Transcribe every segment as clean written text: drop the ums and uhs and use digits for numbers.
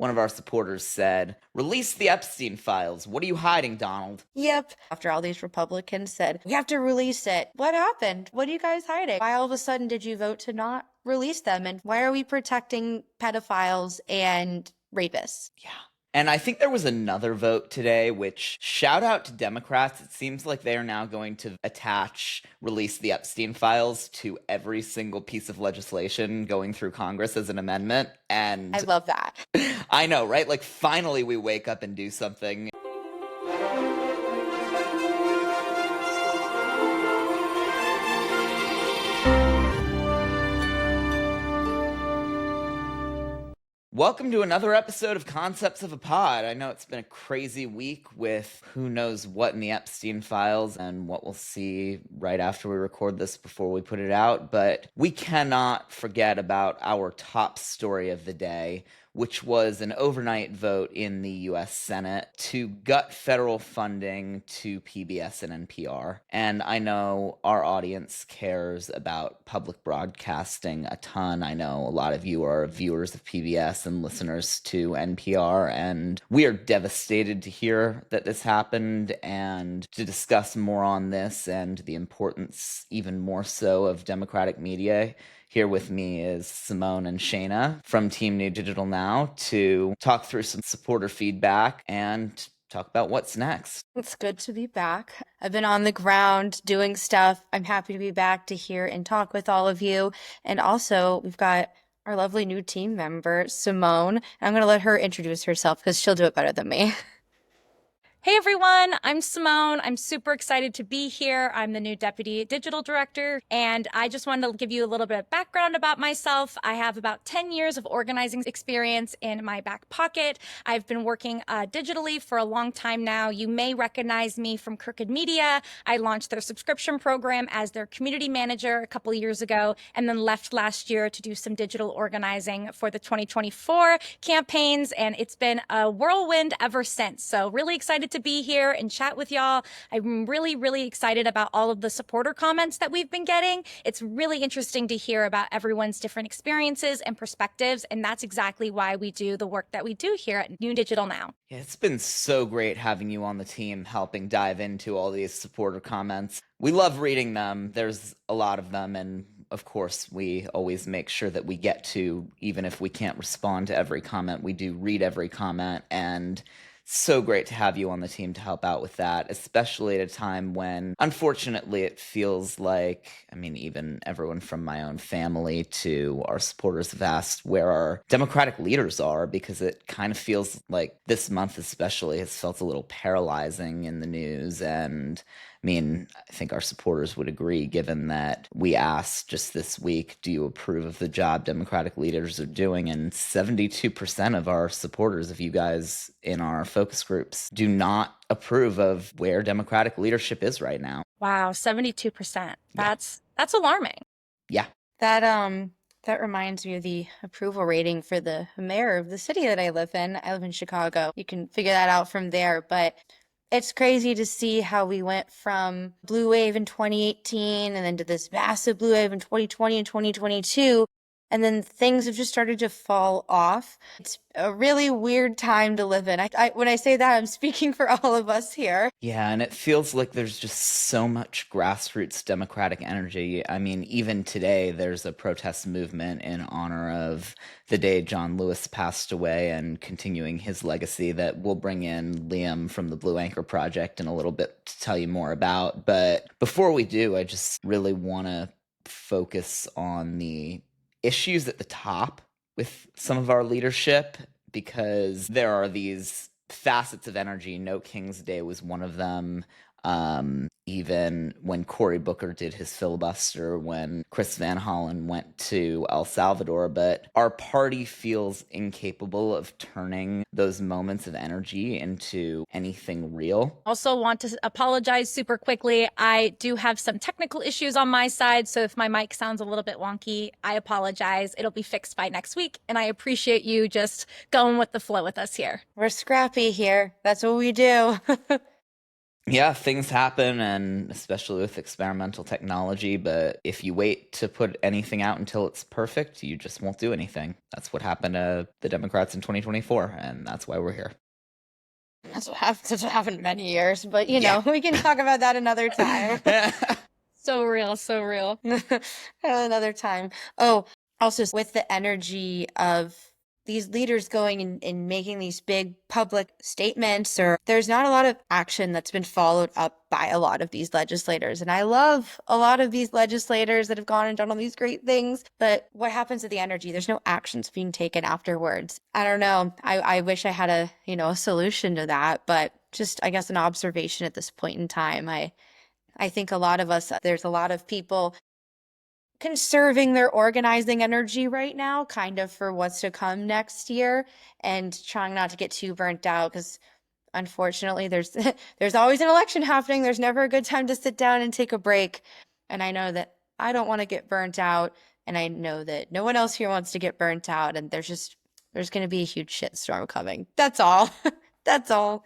One of our supporters said, "Release the Epstein files. What are you hiding, Donald?" Yep. After all these Republicans said, we have to release it. What happened? What are you guys hiding? Why all of a sudden did you vote to not release them? And why are we protecting pedophiles and rapists? Yeah. And I think there was another vote today, which shout out to Democrats. It seems like they are now going to attach release the Epstein files to every single piece of legislation going through Congress as an amendment. I And love that. I know, right? Like finally we wake up and do something. Welcome to another episode of Concepts of a Pod. I know it's been a crazy week with who knows what in the Epstein files and what we'll see right after we record this before we put it out, but we cannot forget about our top story of the day, which was an overnight vote in the US Senate to gut federal funding to PBS and NPR. And I know our audience cares about public broadcasting a ton. I know a lot of you are viewers of PBS and listeners to NPR, and we are devastated to hear that this happened. And to discuss more on this and the importance, even more so, of democratic media, here with me is Simone and Shayna from Team New Digital Now to talk through some supporter feedback and talk about what's next. It's good to be back. I've been on the ground doing stuff. I'm happy to be back to hear and talk with all of you. And also, we've got our lovely new team member, Simone. And I'm going to let her introduce herself because she'll do it better than me. Hey everyone, I'm Simone. I'm super excited to be here. I'm the new Deputy Digital Director, and I just wanted to give you a little bit of background about myself. I have about 10 years of organizing experience in my back pocket. I've been working digitally for a long time now. You may recognize me from Crooked Media. I launched their subscription program as their community manager a couple of years ago, and then left last year to do some digital organizing for the 2024 campaigns, and it's been a whirlwind ever since. So really excited to be here and chat with y'all. I'm really, really excited about all of the supporter comments that we've been getting. It's really interesting to hear about everyone's different experiences and perspectives, and that's exactly why we do the work that we do here at New Digital Now. Yeah, it's been so great having you on the team, helping dive into all these supporter comments. We love reading them. There's a lot of them, and of course, we always make sure that we get to, even if we can't respond to every comment, we do read every comment, and so great to have you on the team to help out with that, especially at a time when, unfortunately, it feels like, even everyone from my own family to our supporters have asked where our Democratic leaders are, because it kind of feels like this month especially has felt a little paralyzing in the news. And I think our supporters would agree, given that we asked just this week, do you approve of the job Democratic leaders are doing? And 72% of our supporters, of you guys in our focus groups, do not approve of where Democratic leadership is right now. Wow, 72%. That's alarming. Yeah. That reminds me of the approval rating for the mayor of the city that I live in. I live in Chicago. You can figure that out from there, but it's crazy to see how we went from blue wave in 2018 and then to this massive blue wave in 2020 and 2022. And then things have just started to fall off. It's a really weird time to live in. When I say that, I'm speaking for all of us here. Yeah, and it feels like there's just so much grassroots democratic energy. Even today, there's a protest movement in honor of the day John Lewis passed away and continuing his legacy that we'll bring in Liam from the Blue Anchor Project in a little bit to tell you more about. But before we do, I just really want to focus on the issues at the top with some of our leadership, because there are these facets of energy. No King's Day was one of them. Even when Cory Booker did his filibuster, when Chris Van Hollen went to El Salvador, but our party feels incapable of turning those moments of energy into anything real. Also want to apologize super quickly. I do have some technical issues on my side, so if my mic sounds a little bit wonky, I apologize. It'll be fixed by next week, and I appreciate you just going with the flow with us here. We're scrappy here. That's what we do. Yeah, things happen, and especially with experimental technology. But if you wait to put anything out until it's perfect, you just won't do anything. That's what happened to the Democrats in 2024, and that's why we're here. That's what happened many years, but Yeah. we can talk about that another time. So real, so real. Another time. Oh, also with the energy of these leaders going and making these big public statements, or there's not a lot of action that's been followed up by a lot of these legislators. And I love a lot of these legislators that have gone and done all these great things. But what happens to the energy? There's no actions being taken afterwards. I don't know. I wish I had a solution to that, but just, I guess, an observation at this point in time. I think a lot of us, there's a lot of people conserving their organizing energy right now, kind of for what's to come next year, and trying not to get too burnt out because unfortunately there's there's always an election happening. There's never a good time to sit down and take a break. And I know that I don't want to get burnt out, and I know that no one else here wants to get burnt out, and there's going to be a huge shitstorm coming. That's all. That's all.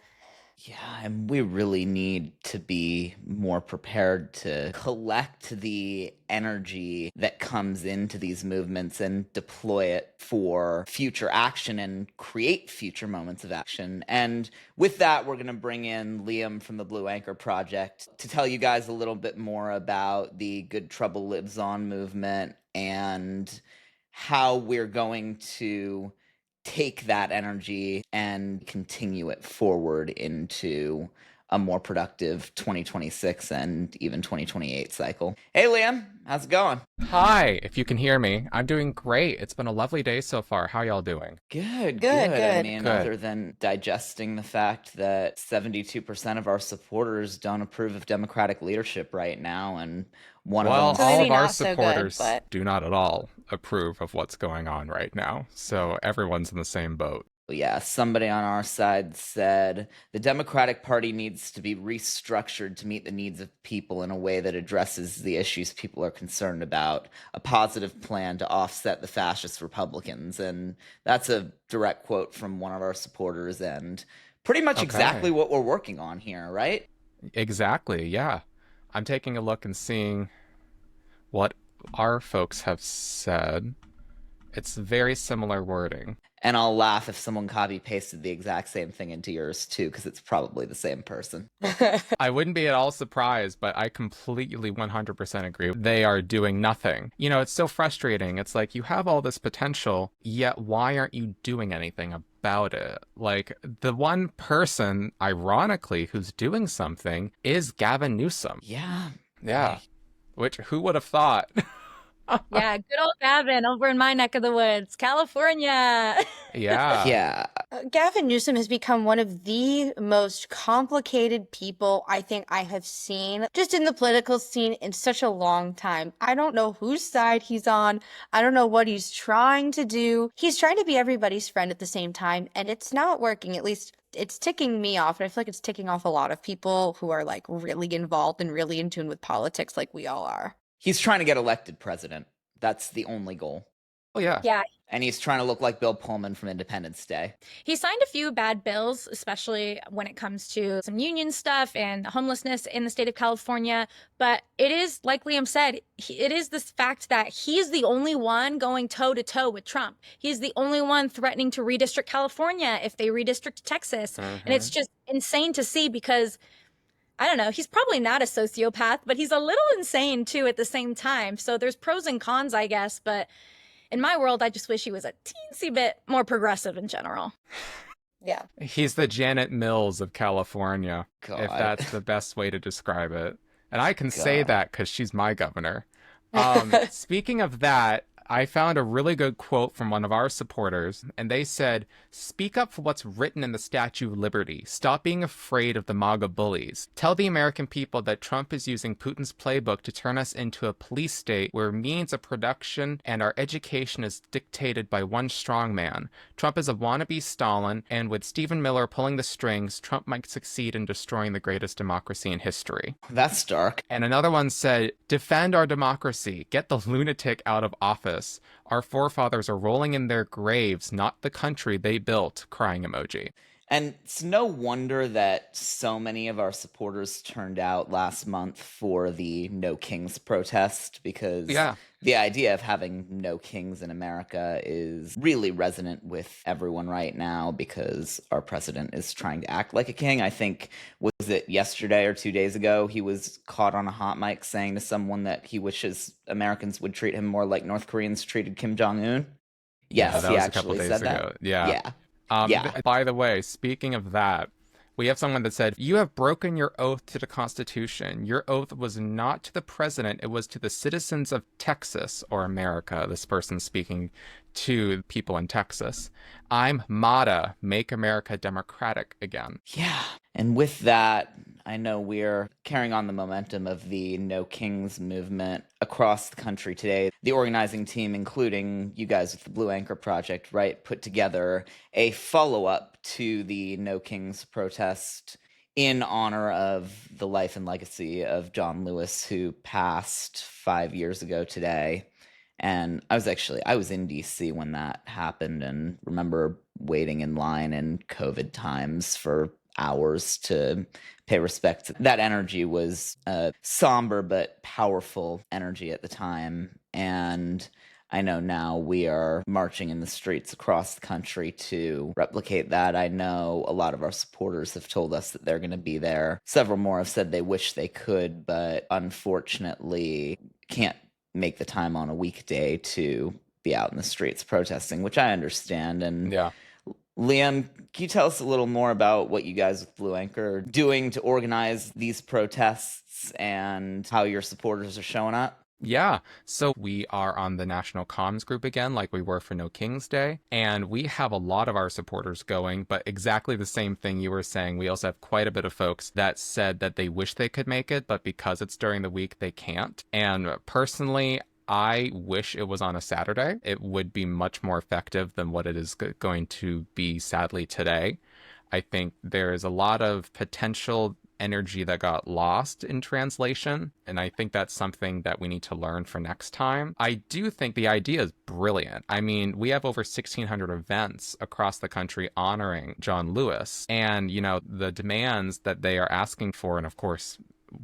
Yeah, and we really need to be more prepared to collect the energy that comes into these movements and deploy it for future action and create future moments of action. And with that, we're going to bring in Liam from the Blue Anchor Project to tell you guys a little bit more about the Good Trouble Lives On movement and how we're going to take that energy and continue it forward into a more productive 2026 and even 2028 cycle. Hey, Liam, how's it going? Hi, if you can hear me. I'm doing great. It's been a lovely day so far. How y'all doing? Good, Good, good. I good. mean, Good. other than digesting the fact that 72% of our supporters don't approve of Democratic leadership right now, and one Well, of So them all maybe of our not so good, supporters but do not at all approve of what's going on right now. So everyone's in the same boat. yeah, somebody on our side said the Democratic Party needs to be restructured to meet the needs of people in a way that addresses the issues people are concerned about, a positive plan to offset the fascist Republicans. And that's a direct quote from one of our supporters, and pretty much exactly Okay. what we're working on here, right? Exactly. Yeah. I'm taking a look and seeing what our folks have said. It's very similar wording. And I'll laugh if someone copy pasted the exact same thing into yours too, because it's probably the same person. I wouldn't be at all surprised, but I completely 100% agree. They are doing nothing. You know, it's so frustrating. It's like you have all this potential, yet why aren't you doing anything about it? Like, the one person, ironically, who's doing something is Gavin Newsom. Yeah. Yeah. Which, who would have thought? Yeah, good old Gavin over in my neck of the woods, California. Yeah. Yeah. Gavin Newsom has become one of the most complicated people I think I have seen just in the political scene in such a long time. I don't know whose side he's on. I don't know what he's trying to do. He's trying to be everybody's friend at the same time, and it's not working. At least it's ticking me off, and I feel like it's ticking off a lot of people who are like really involved and really in tune with politics like we all are. He's trying to get elected president. That's the only goal. Oh, yeah. Yeah, And he's trying to look like Bill Pullman from Independence Day. he signed a few bad bills, especially when it comes to some union stuff and homelessness in the state of California. But it is, like Liam said, it is this fact that he's the only one going toe to toe with Trump. He's the only one threatening to redistrict California if they redistrict Texas. And it's just insane to see because I don't know, he's probably not a sociopath, but he's a little insane too at the same time. So there's pros and cons, I guess. But in my world, I just wish he was a teensy bit more progressive in general. Yeah. He's the Janet Mills of California, if God. that's the best way to describe it. And I can say God. that because she's my governor. Speaking of that, I found a really good quote from one of our supporters, and they said, "Speak up for what's written in the Statue of Liberty. Stop being afraid of the MAGA bullies. Tell the American people that Trump is using Putin's playbook to turn us into a police state where means of production and our education is dictated by one strong man. Trump is a wannabe Stalin, and with Stephen Miller pulling the strings, Trump might succeed in destroying the greatest democracy in history." That's dark. And another one said, "Defend our democracy. Get the lunatic out of office. Our forefathers are rolling in their graves, not the country they built," crying emoji. And it's no wonder that so many of our supporters turned out last month for the No Kings protest, because Yeah. the idea of having no kings in America is really resonant with everyone right now, because our president is trying to act like a king. I think, was it yesterday or 2 days ago, he was caught on a hot mic saying to someone that he wishes Americans would treat him more like North Koreans treated Kim Jong-un. Yeah, Yes, that he was a couple actually days said ago. that. Yeah. Yeah. Yeah. By the way, speaking of that, we have someone that said, "You have broken your oath to the Constitution. Your oath was not to the president, it was to the citizens of Texas or America." This person speaking to people in Texas. "I'm MADA, Make America Democratic Again." Yeah. And with that, I know we're carrying on the momentum of the No Kings movement across the country today. The organizing team, including you guys with the Blue Anchor Project, right, put together a follow-up to the No Kings protest in honor of the life and legacy of John Lewis, who passed 5 years ago today. And I was in DC when that happened, and remember waiting in line in COVID times for hours to pay respect. That energy was somber but powerful energy at the time. And I know now we are marching in the streets across the country to replicate that. I know a lot of our supporters have told us that they're going to be there. Several more have said they wish they could, but unfortunately can't make the time on a weekday to be out in the streets protesting, which I understand. And Yeah. Liam, can you tell us a little more about what you guys with Blue Anchor are doing to organize these protests and how your supporters are showing up? Yeah, so we are on the national comms group again, like we were for No King's Day, and we have a lot of our supporters going, but exactly the same thing you were saying. We also have quite a bit of folks that said that they wish they could make it, but because it's during the week, they can't. And personally, I wish it was on a Saturday. It would be much more effective than what it is going to be, sadly, today. I think there is a lot of potential energy that got lost in translation, and I think that's something that we need to learn for next time. I do think the idea is brilliant. I mean, we have over 1,600 events across the country honoring John Lewis, and, you know, the demands that they are asking for, and of course,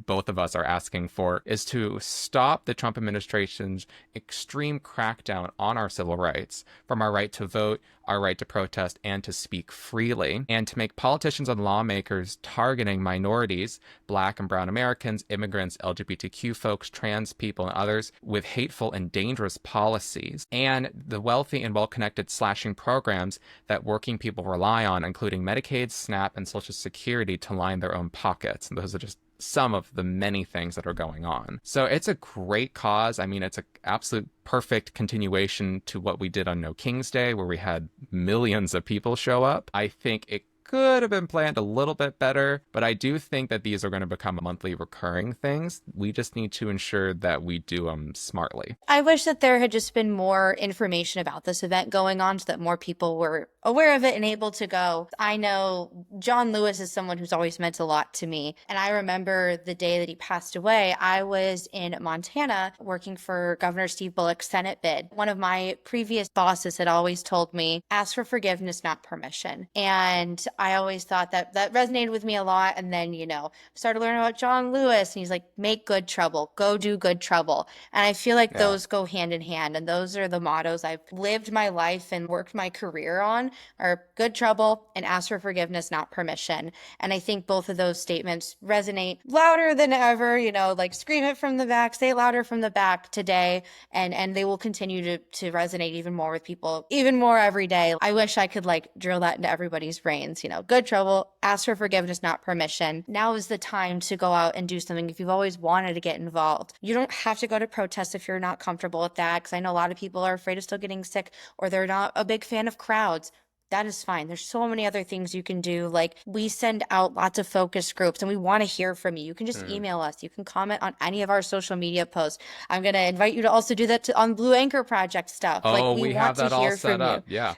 both of us are asking for, is to stop the Trump administration's extreme crackdown on our civil rights, from our right to vote, our right to protest, and to speak freely, and to make politicians and lawmakers targeting minorities, Black and brown Americans, immigrants, LGBTQ folks, trans people, and others with hateful and dangerous policies, and the wealthy and well-connected slashing programs that working people rely on, including Medicaid, SNAP, and Social Security, to line their own pockets. And those are just some of the many things that are going on. So it's a great cause. I mean, it's an absolute perfect continuation to what we did on No King's Day, where we had millions of people show up. I think it could have been planned a little bit better, but I do think that these are going to become monthly recurring things. We just need to ensure that we do them smartly. I wish that there had just been more information about this event going on so that more people were aware of it and able to go. I know John Lewis is someone who's always meant a lot to me. And I remember the day that he passed away, I was in Montana working for Governor Steve Bullock's Senate bid. One of my previous bosses had always told me, ask for forgiveness, not permission. And I always thought that resonated with me a lot. And then, you know, started learning about John Lewis, and he's like, make good trouble, go do good trouble. And I feel like those go hand in hand. And those are the mottos I've lived my life and worked my career on, are good trouble and ask for forgiveness, not permission. And I think both of those statements resonate louder than ever, you know, like scream it from the back, say it louder from the back today. And they will continue to resonate even more with people, even more every day. I wish I could like drill that into everybody's brains, you know, good trouble, ask for forgiveness, not permission. Now is the time to go out and do something if you've always wanted to get involved. You don't have to go to protests if you're not comfortable with that, because I know a lot of people are afraid of still getting sick, or they're not a big fan of crowds. That is fine. There's so many other things you can do. Like, we send out lots of focus groups and we want to hear from you. You can just email us. You can comment on any of our social media posts. I'm going to invite you to also do that on Blue Anchor Project stuff. Oh, like, we have that all set up. Yeah.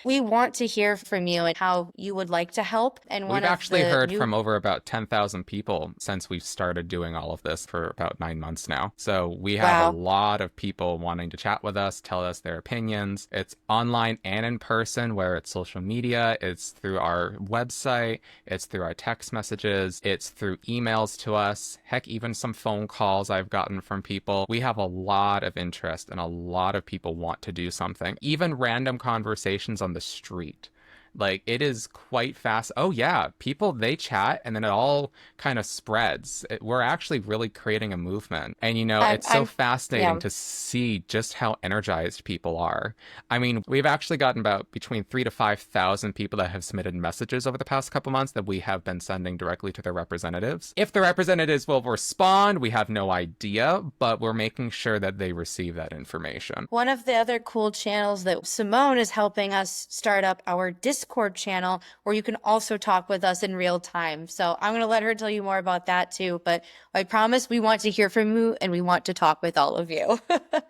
We want to hear from you and how you would like to help. And we've actually heard from over about 10,000 people since we've started doing all of this for about 9 months now. So we have a lot of people wanting to chat with us, tell us their opinions. It's online and in person, where it's social media, it's through our website, it's through our text messages, it's through emails to us, heck, even some phone calls I've gotten from people. We have a lot of interest and a lot of people want to do something, even random conversations on the street. Like, it is quite fast. Oh yeah, people, they chat and then it all kind of spreads. We're actually really creating a movement. And it's so fascinating to see just how energized people are. I mean, we've actually gotten about between 3,000 to 5,000 people that have submitted messages over the past couple months that we have been sending directly to their representatives. If the representatives will respond, we have no idea, but we're making sure that they receive that information. One of the other cool channels that Simone is helping us start up our Discord channel where you can also talk with us in real time. So I'm going to let her tell you more about that too. But I promise we want to hear from you and we want to talk with all of you.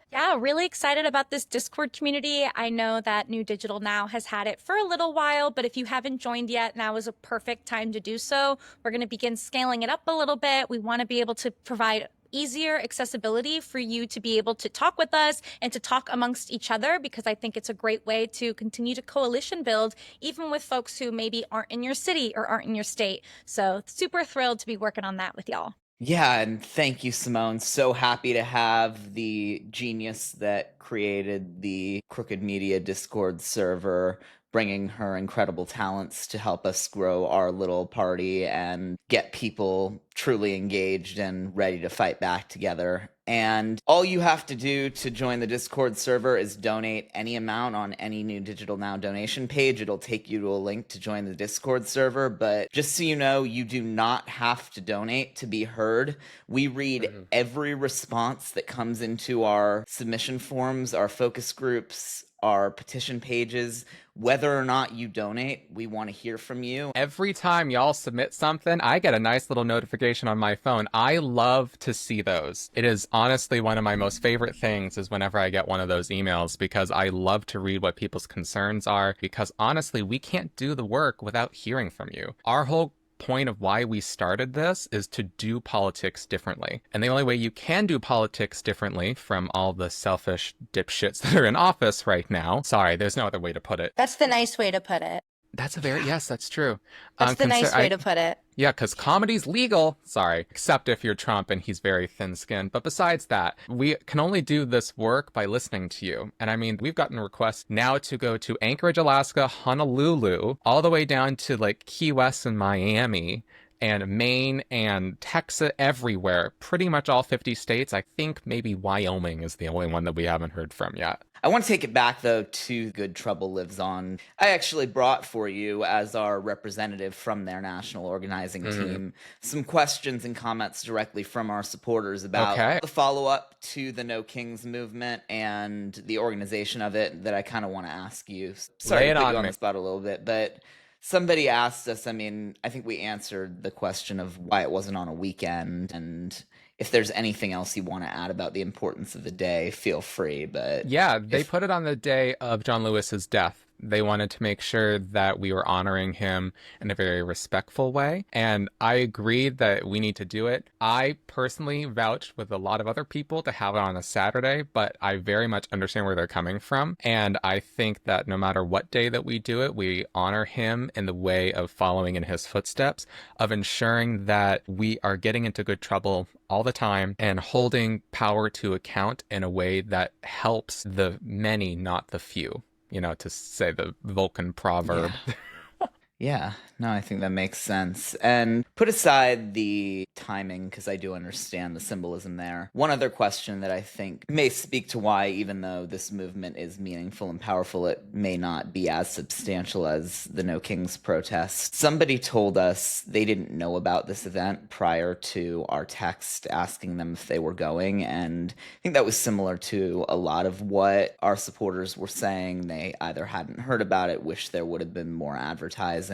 Yeah, really excited about this Discord community. I know that New Digital Now has had it for a little while, but if you haven't joined yet, now is a perfect time to do so. We're going to begin scaling it up a little bit. We want to be able to provide easier accessibility for you to be able to talk with us and to talk amongst each other, because I think it's a great way to continue to coalition build, even with folks who maybe aren't in your city or aren't in your state. So super thrilled to be working on that with y'all. Yeah, and thank you, Simone. So happy to have the genius that created the Crooked Media Discord server bringing her incredible talents to help us grow our little party and get people truly engaged and ready to fight back together. And all you have to do to join the Discord server is donate any amount on any New Digital Now donation page. It'll take you to a link to join the Discord server. But just so you know, you do not have to donate to be heard. We read every response that comes into our submission forms, our focus groups, our petition pages. Whether or not you donate, we want to hear from you. Every time y'all submit something, I get a nice little notification on my phone. I love to see those. It is honestly one of my most favorite things is whenever I get one of those emails, because I love to read what people's concerns are, because honestly, we can't do the work without hearing from you. Our whole point of why we started this is to do politics differently. And the only way you can do politics differently from all the selfish dipshits that are in office right now, sorry, there's no other way to put it. That's the nice way to put it. That's yes, that's true. That's the nice way to put it. Yeah, because comedy's legal. Sorry, except if you're Trump and he's very thin-skinned. But besides that, we can only do this work by listening to you. And I mean, we've gotten requests now to go to Anchorage, Alaska, Honolulu, all the way down to like Key West and Miami, and Maine and Texas, everywhere. Pretty much all 50 states. I think maybe Wyoming is the only one that we haven't heard from yet. I want to take it back, though, to Good Trouble Lives On. I actually brought for you, as our representative from their national organizing team, some questions and comments directly from our supporters about the follow-up to the No Kings movement and the organization of it that I kind of want to ask you. Sorry to put you on the spot a little bit, but somebody asked us, I mean, I think we answered the question of why it wasn't on a weekend, and if there's anything else you want to add about the importance of the day, feel free. But yeah, they put it on the day of John Lewis's death. They wanted to make sure that we were honoring him in a very respectful way. And I agreed that we need to do it. I personally vouched with a lot of other people to have it on a Saturday, but I very much understand where they're coming from. And I think that no matter what day that we do it, we honor him in the way of following in his footsteps, of ensuring that we are getting into good trouble all the time and holding power to account in a way that helps the many, not the few. To say the Vulcan proverb. Yeah, no, I think that makes sense. And put aside the timing, because I do understand the symbolism there. One other question that I think may speak to why, even though this movement is meaningful and powerful, it may not be as substantial as the No Kings protest. Somebody told us they didn't know about this event prior to our text asking them if they were going. And I think that was similar to a lot of what our supporters were saying. They either hadn't heard about it, wish there would have been more advertising,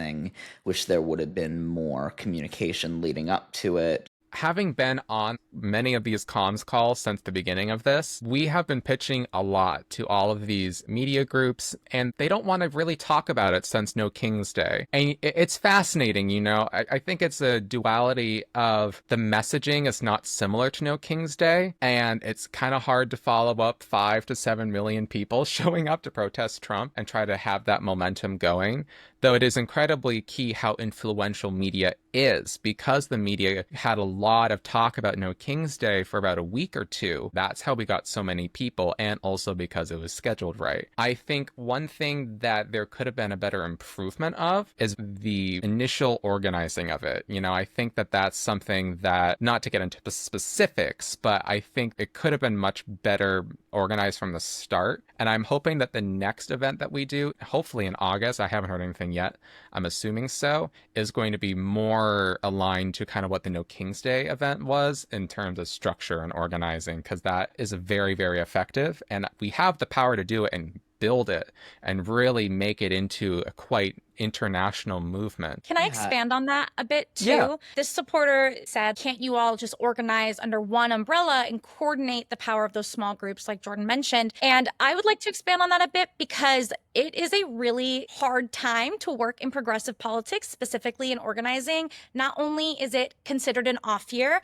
wish there would have been more communication leading up to it. Having been on many of these comms calls since the beginning of this, we have been pitching a lot to all of these media groups, and they don't want to really talk about it since No King's Day. And it's fascinating, you know. I think it's a duality of the messaging is not similar to No King's Day, and it's kind of hard to follow up 5 to 7 million people showing up to protest Trump and try to have that momentum going. Though it is incredibly key how influential media is, because the media had a lot of talk about No King's Day for about a week or two. That's how we got so many people, and also because it was scheduled right. I think one thing that there could have been a better improvement of is the initial organizing of it. You know, I think that that's something that, not to get into the specifics, but I think it could have been much better organized from the start. And I'm hoping that the next event that we do, hopefully in August, I haven't heard anything yet, I'm assuming so, is going to be more aligned to kind of what the No King's Day event was in terms of structure and organizing, because that is very, very effective. And we have the power to do it and build it and really make it into a quite international movement. Can I expand on that a bit too? Yeah. This supporter said, can't you all just organize under one umbrella and coordinate the power of those small groups like Jordan mentioned? And I would like to expand on that a bit, because it is a really hard time to work in progressive politics, specifically in organizing. Not only is it considered an off year,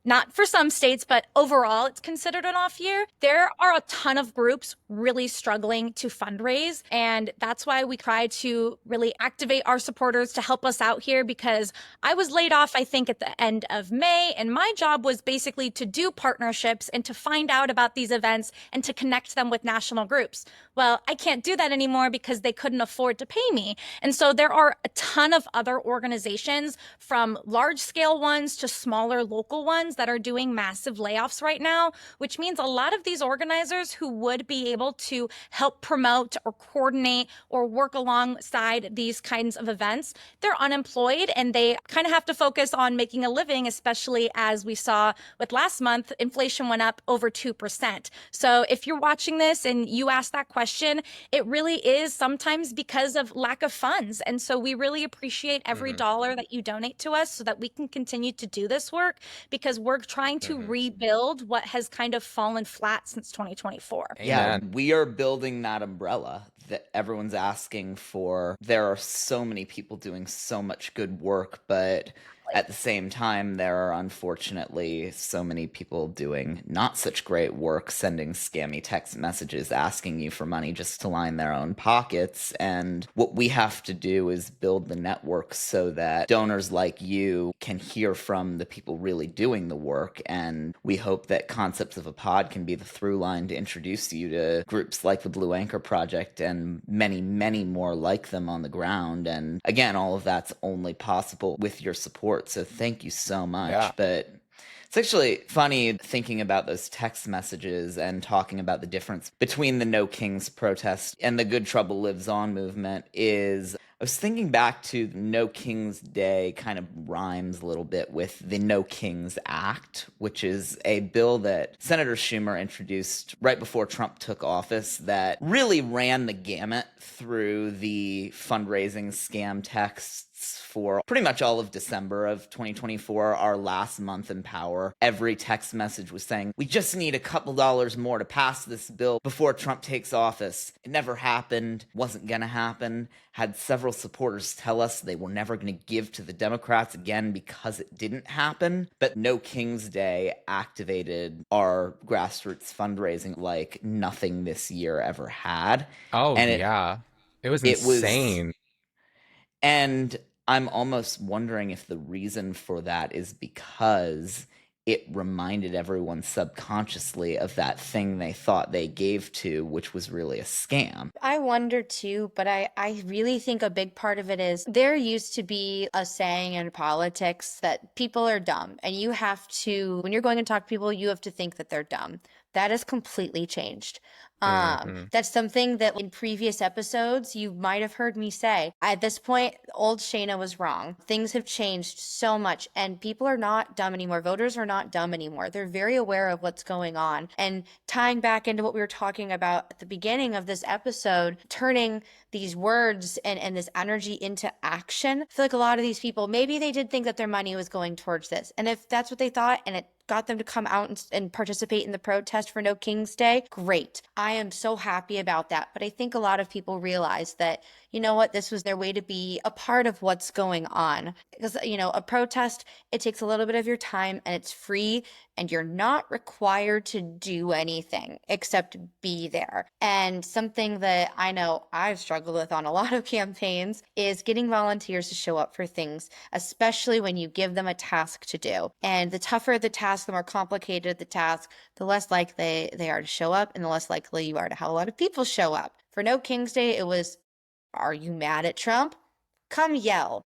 not for some states, but overall, it's considered an off year. There are a ton of groups really struggling to fundraise. And that's why we try to really activate our supporters to help us out here, because I was laid off, I think, at the end of May. And my job was basically to do partnerships and to find out about these events and to connect them with national groups. Well, I can't do that anymore because they couldn't afford to pay me. And so there are a ton of other organizations, from large scale ones to smaller local ones, that are doing massive layoffs right now, which means a lot of these organizers who would be able to help promote or coordinate or work alongside these kinds of events, they're unemployed and they kind of have to focus on making a living, especially as we saw with last month, inflation went up over 2%. So if you're watching this and you ask that question, it really is sometimes because of lack of funds. And so we really appreciate every dollar that you donate to us so that we can continue to do this work, because we're trying to rebuild what has kind of fallen flat since 2024. Yeah, we are building that umbrella that everyone's asking for. There are so many people doing so much good work, but at the same time, there are unfortunately so many people doing not such great work, sending scammy text messages asking you for money just to line their own pockets. And what we have to do is build the network so that donors like you can hear from the people really doing the work. And we hope that Concepts of a Pod can be the through line to introduce you to groups like the Blue Anchor Project and many, many more like them on the ground. And again, all of that's only possible with your support. So thank you so much. Yeah. But it's actually funny thinking about those text messages and talking about the difference between the No Kings protest and the Good Trouble Lives On movement. Is I was thinking back to No King's Day, kind of rhymes a little bit with the No Kings Act, which is a bill that Senator Schumer introduced right before Trump took office that really ran the gamut through the fundraising scam texts for pretty much all of December of 2024, our last month in power. Every text message was saying, we just need a couple dollars more to pass this bill before Trump takes office. It never happened, wasn't gonna happen. Had several supporters tell us they were never gonna give to the Democrats again because it didn't happen. But No King's Day activated our grassroots fundraising like nothing this year ever had. Oh, and yeah. It was it was- insane. And I'm almost wondering if the reason for that is because it reminded everyone subconsciously of that thing they thought they gave to, which was really a scam. I wonder too, but I really think a big part of it is there used to be a saying in politics that people are dumb, and you have to, when you're going to talk to people, you have to think that they're dumb. That has completely changed. Mhm. That's something that in previous episodes you might have heard me say. At this point, old Shayna was wrong. Things have changed so much, and people are not dumb anymore. Voters are not dumb anymore. They're very aware of what's going on. And tying back into what we were talking about at the beginning of this episode, turning these words and this energy into action. I feel like a lot of these people, maybe they did think that their money was going towards this. And if that's what they thought and it got them to come out and participate in the protest for No King's Day, great. I am so happy about that. But I think a lot of people realize that, you know what, this was their way to be a part of what's going on. Because, you know, a protest, it takes a little bit of your time and it's free and you're not required to do anything except be there. And something that I know I've struggled with on a lot of campaigns is getting volunteers to show up for things, especially when you give them a task to do. And the tougher the task, the more complicated the task, the less likely they are to show up and the less likely you are to have a lot of people show up. For No King's Day, it was, are you mad at Trump? Come yell.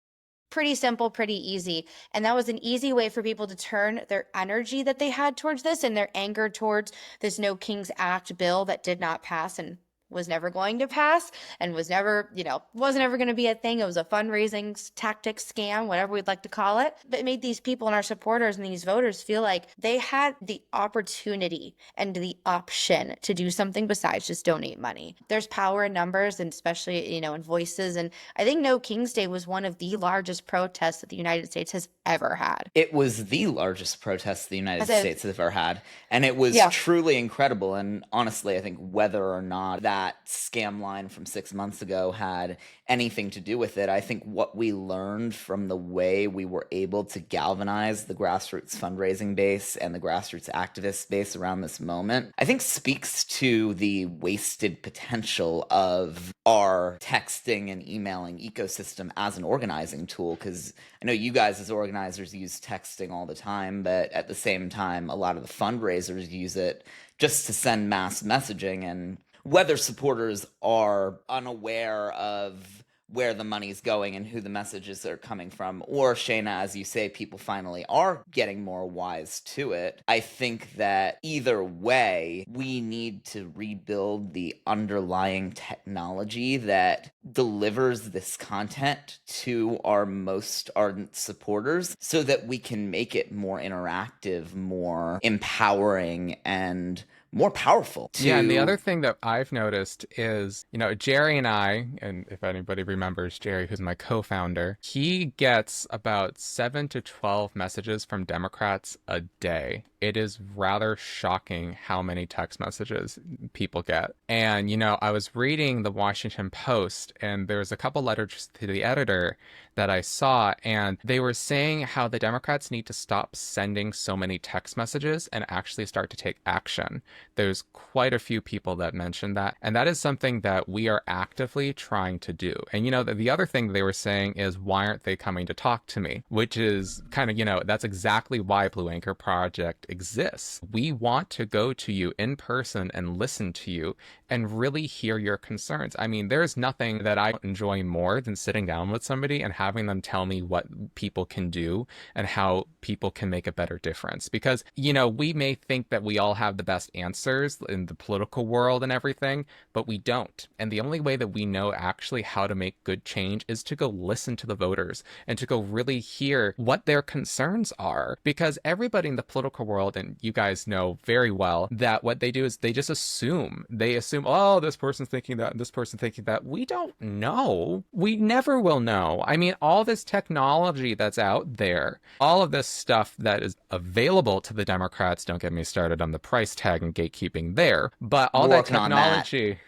Pretty simple, pretty easy. And that was an easy way for people to turn their energy that they had towards this and their anger towards this No King's Act bill that did not pass and was never going to pass and was never, you know, wasn't ever going to be a thing. It was a fundraising tactic, scam, whatever we'd like to call it. But it made these people and our supporters and these voters feel like they had the opportunity and the option to do something besides just donate money. There's power in numbers and especially, you know, in voices. And I think No King's Day was one of the largest protests that the United States has ever had. It was the largest protest the United As a- States has ever had. And it was Yeah. truly incredible. And honestly, I think whether or not that scam line from 6 months ago had anything to do with it, I think what we learned from the way we were able to galvanize the grassroots fundraising base and the grassroots activist base around this moment, I think speaks to the wasted potential of our texting and emailing ecosystem as an organizing tool. Because I know you guys as organizers use texting all the time, but at the same time, a lot of the fundraisers use it just to send mass messaging. And whether supporters are unaware of where the money's going and who the messages are coming from, or Shayna, as you say, people finally are getting more wise to it, I think that either way, we need to rebuild the underlying technology that delivers this content to our most ardent supporters so that we can make it more interactive, more empowering, and more powerful. Yeah, and the other thing that I've noticed is, you know, Jerry and I, and if anybody remembers Jerry, who's my co-founder, he gets about 7 to 12 messages from Democrats a day. It is rather shocking how many text messages people get. And, you know, I was reading the Washington Post, and there was a couple letters to the editor that I saw, and they were saying how the Democrats need to stop sending so many text messages and actually start to take action. There's quite a few people that mentioned that, and that is something that we are actively trying to do. And, you know, the other thing they were saying is, why aren't they coming to talk to me? Which is kind of, you know, that's exactly why Blue Anchor Project exists. We want to go to you in person and listen to you and really hear your concerns. I mean, there's nothing that I enjoy more than sitting down with somebody and having them tell me what people can do and how people can make a better difference. Because, you know, we may think that we all have the best answers in the political world and everything, but we don't. And the only way that we know actually how to make good change is to go listen to the voters and to go really hear what their concerns are. Because everybody in the political world, and you guys know very well, that what they do is they just assume. They assume, oh, this person's thinking that and this person's thinking that. We don't know. We never will know. I mean, all this technology that's out there, all of this stuff that is available to the Democrats, don't get me started on the price tag and gatekeeping there, but all that technology,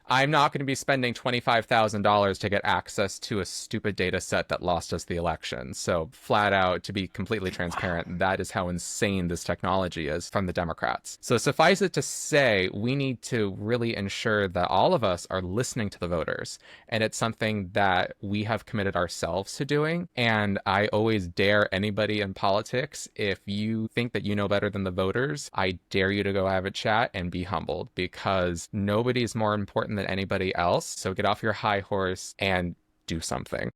I'm not going to be spending $25,000 to get access to a stupid data set that lost us the election. So flat out, to be completely transparent, that is how insane this technology is from the Democrats. So suffice it to say, we need to really ensure that all of us are listening to the voters. And it's something that we have committed ourselves to doing. And I always dare anybody in politics, if you think that you know better than the voters, I dare you to go have a chat and be humbled, because nobody is more important than anybody else. So get off your high horse and do something.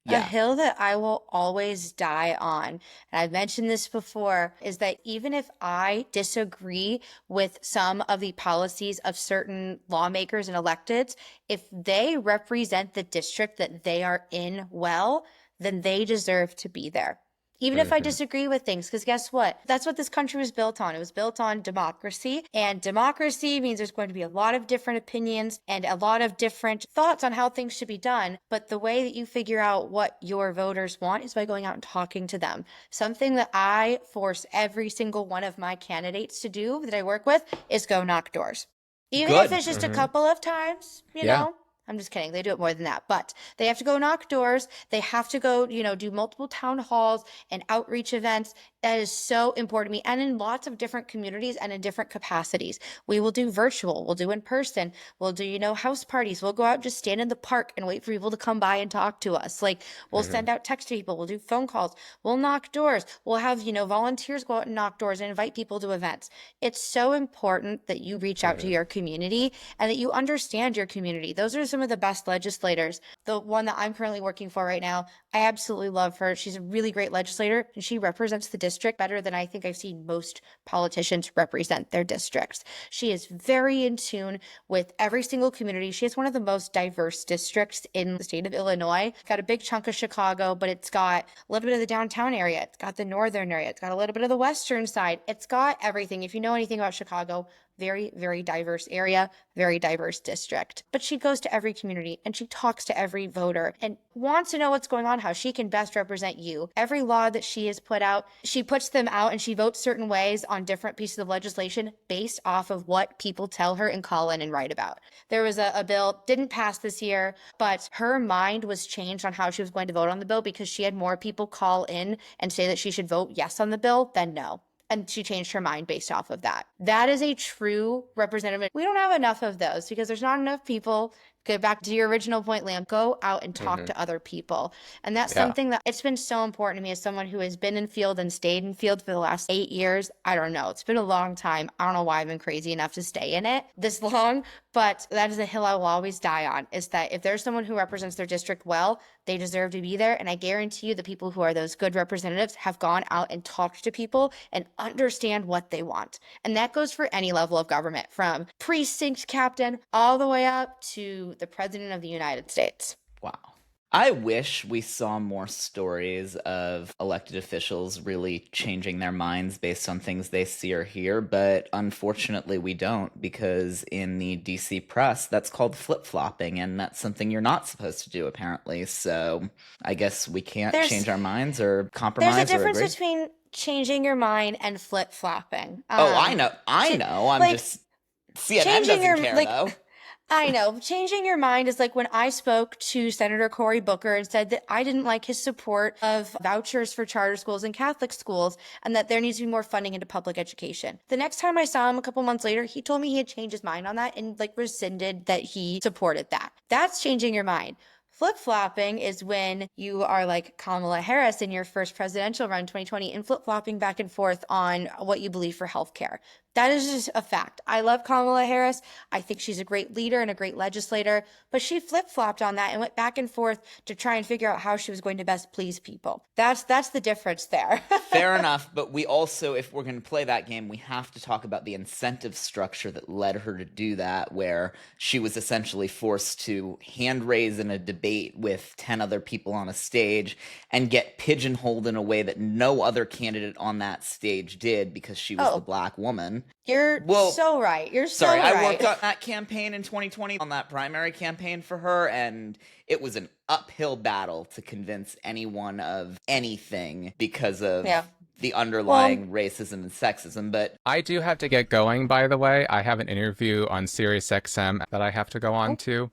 A Yeah. hill that I will always die on, and I've mentioned this before, is that even if I disagree with some of the policies of certain lawmakers and electeds, if they represent the district that they are in well, then they deserve to be there. Even if I disagree with things, because guess what? That's what this country was built on. It was built on democracy, and democracy means there's going to be a lot of different opinions and a lot of different thoughts on how things should be done. But the way that you figure out what your voters want is by going out and talking to them. Something that I force every single one of my candidates to do that I work with is go knock doors. Even if Good. it's just a couple of times, you Yeah. know? I'm just kidding. They do it more than that, but they have to go knock doors. They have to go, do multiple town halls and outreach events. That is so important to me. And in lots of different communities and in different capacities. We will do virtual, we'll do in person, we'll do, house parties. We'll go out and just stand in the park and wait for people to come by and talk to us. Like we'll send out text to people, we'll do phone calls, we'll knock doors. We'll have, volunteers go out and knock doors and invite people to events. It's so important that you reach out to your community and that you understand your community. Those are some of the best legislators. The one that I'm currently working for right now, I absolutely love her. She's a really great legislator, and she represents the district better than I think I've seen most politicians represent their districts. She is very in tune with every single community. She has one of the most diverse districts in the state of Illinois. It's got a big chunk of Chicago, but it's got a little bit of the downtown area. It's got the northern area. It's got a little bit of the western side. It's got everything. If you know anything about Chicago, very, very diverse area, very diverse district. But she goes to every community and she talks to every voter and wants to know what's going on, how she can best represent you. Every law that she has put out, she puts them out and she votes certain ways on different pieces of legislation based off of what people tell her and call in and write about. There was a bill, didn't pass this year, but her mind was changed on how she was going to vote on the bill because she had more people call in and say that she should vote yes on the bill than no. And she changed her mind based off of that. That is a true representative. We don't have enough of those because there's not enough people. Go back to your original point, Liam. Go out and talk to other people. And that's something that it's been so important to me as someone who has been in field and stayed in field for the last 8 years. I don't know. It's been a long time. I don't know why I've been crazy enough to stay in it this long, but that is a hill I will always die on, is that if there's someone who represents their district well, they deserve to be there. And I guarantee you the people who are those good representatives have gone out and talked to people and understand what they want. And that goes for any level of government, from precinct captain all the way up to the President of the United States. Wow. I wish we saw more stories of elected officials really changing their minds based on things they see or hear, but unfortunately we don't, because in the DC press, that's called flip-flopping, and that's something you're not supposed to do, apparently. So I guess we can't change our minds or compromise or agree. There's a difference between changing your mind and flip-flopping. I know. I'm just... CNN doesn't care, though. I know. Changing your mind is like when I spoke to Senator Cory Booker and said that I didn't like his support of vouchers for charter schools and Catholic schools and that there needs to be more funding into public education. The next time I saw him a couple months later, he told me he had changed his mind on that and rescinded that he supported that. That's changing your mind. Flip-flopping is when you are like Kamala Harris in your first presidential run, 2020, and flip-flopping back and forth on what you believe for healthcare. That is just a fact. I love Kamala Harris. I think she's a great leader and a great legislator, but she flip-flopped on that and went back and forth to try and figure out how she was going to best please people. That's the difference there. Fair enough, but we also, if we're going to play that game, we have to talk about the incentive structure that led her to do that, where she was essentially forced to hand raise in a debate with 10 other people on a stage and get pigeonholed in a way that no other candidate on that stage did because she was the black woman. You're so right. You're so sorry, right. I worked on that campaign in 2020, on that primary campaign for her, and it was an uphill battle to convince anyone of anything because of the underlying racism and sexism. But I do have to get going, by the way. I have an interview on SiriusXM that I have to go on to.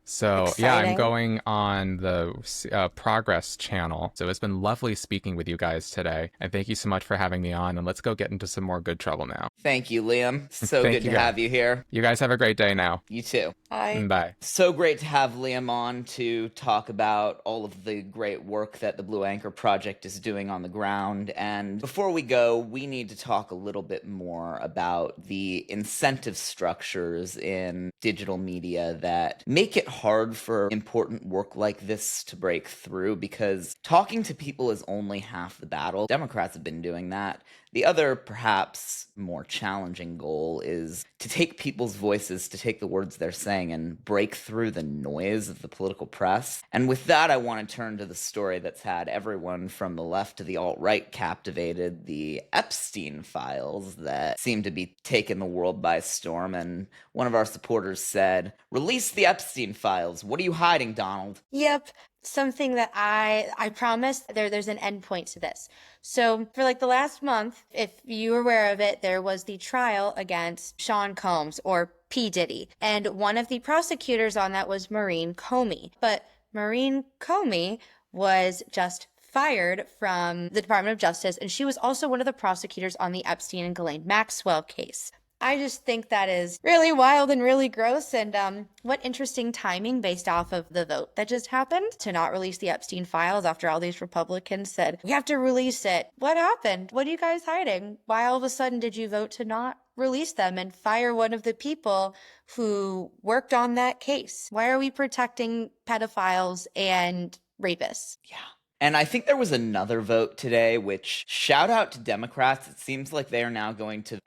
So, Exciting. I'm going on the Progress channel. So it's been lovely speaking with you guys today. And thank you so much for having me on. And let's go get into some more good trouble now. thank you, Liam. So Thank good you, to guys. have you here. You guys have a great day now. You too. Bye. Bye. So great to have Liam on to talk about all of the great work that the Blue Anchor Project is doing on the ground. And before we go, we need to talk a little bit more about the incentive structures in digital media that make it hard for important work like this to break through because talking to people is only half the battle. Democrats have been doing that. The other, perhaps more challenging goal is to take people's voices, to take the words they're saying and break through the noise of the political press. And with that, I want to turn to the story that's had everyone from the left to the alt-right captivated, the Epstein files that seem to be taking the world by storm. And one of our supporters said, "Release the Epstein files. What are you hiding, Donald?" Yep. Something that I promised there's an endpoint to this. So for like the last month, if you were aware of it, there was the trial against Sean Combs or P. Diddy. And one of the prosecutors on that was Maureen Comey. But Maureen Comey was just fired from the Department of Justice, and she was also one of the prosecutors on the Epstein and Ghislaine Maxwell case. I just think that is really wild and really gross. And what interesting timing based off of the vote that just happened to not release the Epstein files after all these Republicans said, we have to release it. What happened? What are you guys hiding? Why all of a sudden did you vote to not release them and fire one of the people who worked on that case? Why are we protecting pedophiles and rapists? Yeah. And I think there was another vote today, which, shout out to Democrats. It seems like they are now going to